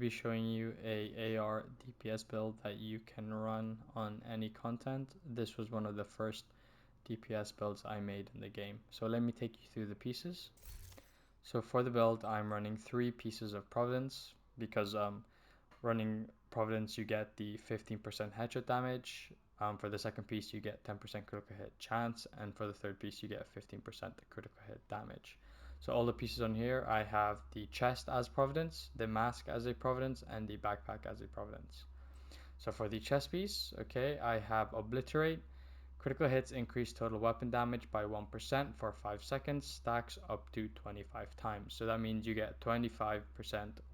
be showing you a AR DPS build that you can run on any content. This was one of the first DPS builds I made in the game. So let me take you through the pieces. So for the build, I'm running 3 pieces of Providence because running Providence you get the 15% headshot damage. For the second piece you get 10% critical hit chance, and for the third piece you get 15% critical hit damage. So all the pieces on here, I have the chest as Providence, the mask as a Providence, and the backpack as a Providence. So for the chest piece, okay, I have Obliterate. Critical hits increase total weapon damage by 1% for 5 seconds, stacks up to 25 times. So that means you get 25%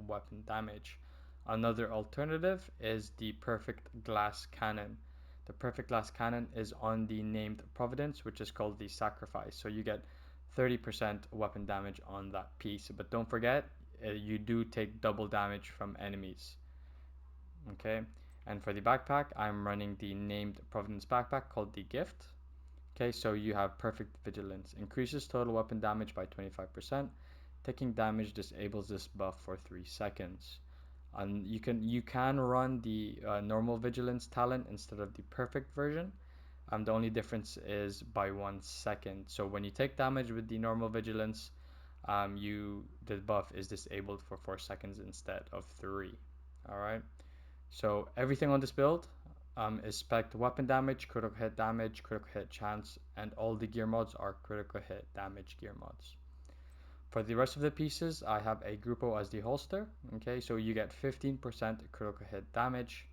weapon damage. Another alternative is the Perfect Glass Cannon. The Perfect Glass Cannon is on the named Providence, which is called the Sacrifice. So you get 30% weapon damage on that piece. But don't forget, you do take double damage from enemies. Okay, and for the backpack, I'm running the named Providence backpack called the Gift. Okay, so you have Perfect Vigilance. Increases total weapon damage by 25%. Taking damage disables this buff for 3 seconds. And you can run the normal Vigilance talent instead of the perfect version. The only difference is by 1 second. So when you take damage with the normal Vigilance, the buff is disabled for 4 seconds instead of 3. Alright, so everything on this build is spec'd weapon damage, critical hit chance, and all the gear mods are critical hit damage gear mods. For the rest of the pieces, I have a Grupo as the holster. Okay, so you get 15% critical hit damage.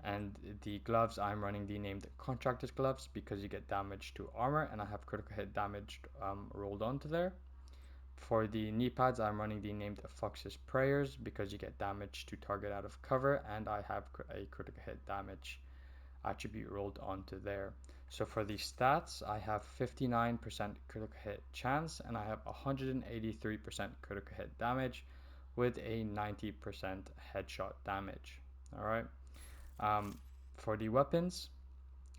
And the gloves, I'm running the named Contractor's gloves because you get damage to armor, and I have critical hit damage rolled onto there. For the knee pads, I'm running the named Fox's Prayers because you get damage to target out of cover, and I have a critical hit damage attribute rolled onto there. So for the stats, I have 59% critical hit chance, and I have 183% critical hit damage with a 90% headshot damage. Alright. For the weapons,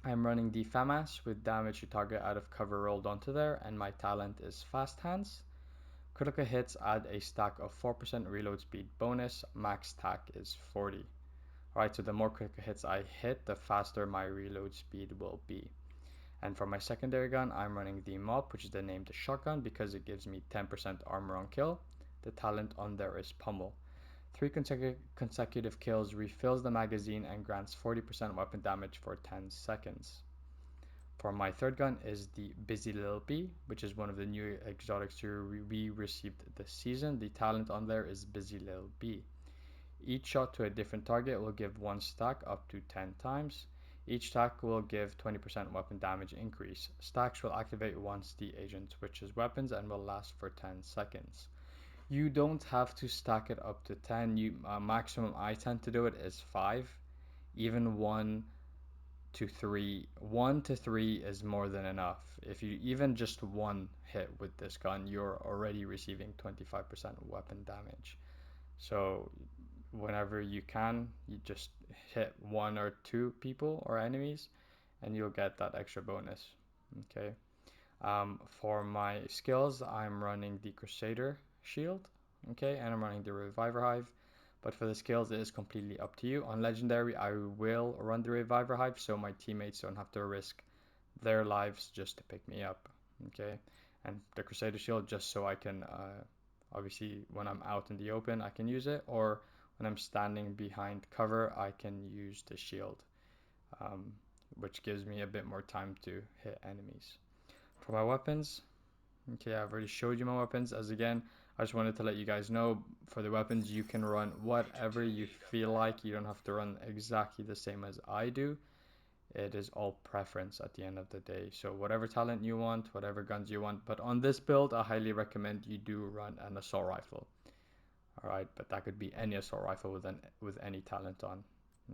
I'm running the FAMAS with damage to target out of cover rolled onto there, and my talent is Fast Hands. Critical hits add a stack of 4% reload speed bonus, max tack is 40. Alright, so the more critical hits I hit, the faster my reload speed will be. And for my secondary gun, I'm running the MOP, which is the named shotgun, because it gives me 10% armor on kill. The talent on there is Pummel. 3 consecutive kills refills the magazine and grants 40% weapon damage for 10 seconds. For my third gun is the Busy Lil Bee, which is one of the new exotics we received this season. The talent on there is Busy Lil Bee. Each shot to a different target will give 1 stack up to 10 times. Each stack will give 20% weapon damage increase. Stacks will activate once the agent switches weapons and will last for 10 seconds. You don't have to stack it up to 10. Maximum I tend to do it is 5. Even 1 to 3. 1 to 3 is more than enough. If you even just 1 hit with this gun, you're already receiving 25% weapon damage. So whenever you can, you just hit 1 or 2 people or enemies and you'll get that extra bonus. Okay. For my skills, I'm running the Crusader shield, okay, and I'm running the Reviver Hive. But for the skills, it is completely up to you. On Legendary, I will run the Reviver Hive so my teammates don't have to risk their lives just to pick me up, okay. And the Crusader shield just so I can, obviously, when I'm out in the open, I can use it, or when I'm standing behind cover, I can use the shield, which gives me a bit more time to hit enemies. For my weapons, okay, I've already showed you my weapons. As again, I just wanted to let you guys know, for the weapons, you can run whatever you feel like. You don't have to run exactly the same as I do. It is all preference at the end of the day. So whatever talent you want, whatever guns you want. But on this build, I highly recommend you do run an assault rifle. Alright, but that could be any assault rifle with any talent on.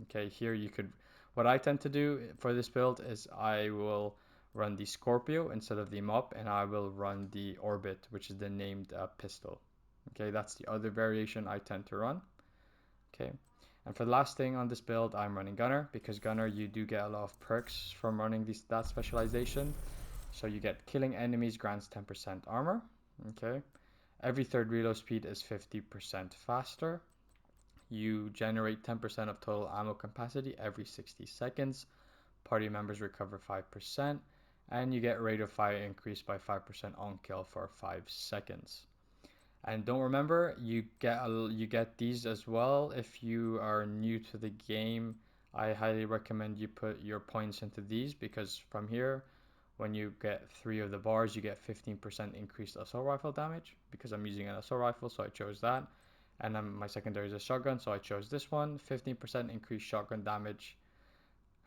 Okay, here you could, what I tend to do for this build is I will run the Scorpio instead of the MOP, and I will run the Orbit, which is the named pistol. Okay, that's the other variation I tend to run. Okay, and for the last thing on this build, I'm running Gunner, because Gunner, you do get a lot of perks from running that specialization. So you get killing enemies grants 10% armor. Okay, every third reload speed is 50% faster. You generate 10% of total ammo capacity every 60 seconds. Party members recover 5%, and you get rate of fire increased by 5% on kill for 5 seconds. And don't remember, you get these as well if you are new to the game. I highly recommend you put your points into these, because from here, when you get 3 of the bars, you get 15% increased assault rifle damage, because I'm using an assault rifle, so I chose that. And then my secondary is a shotgun, so I chose this one. 15% increased shotgun damage,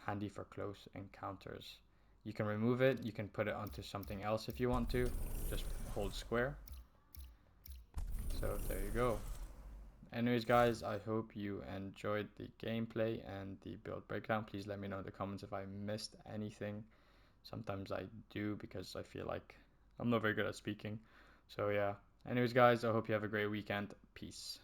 handy for close encounters. You can remove it, you can put it onto something else if you want to. Just hold square. So there you go. Anyways guys, I hope you enjoyed the gameplay and the build breakdown. Please let me know in the comments if I missed anything. Sometimes I do, because I feel like I'm not very good at speaking. So yeah. Anyways guys, I hope you have a great weekend. Peace.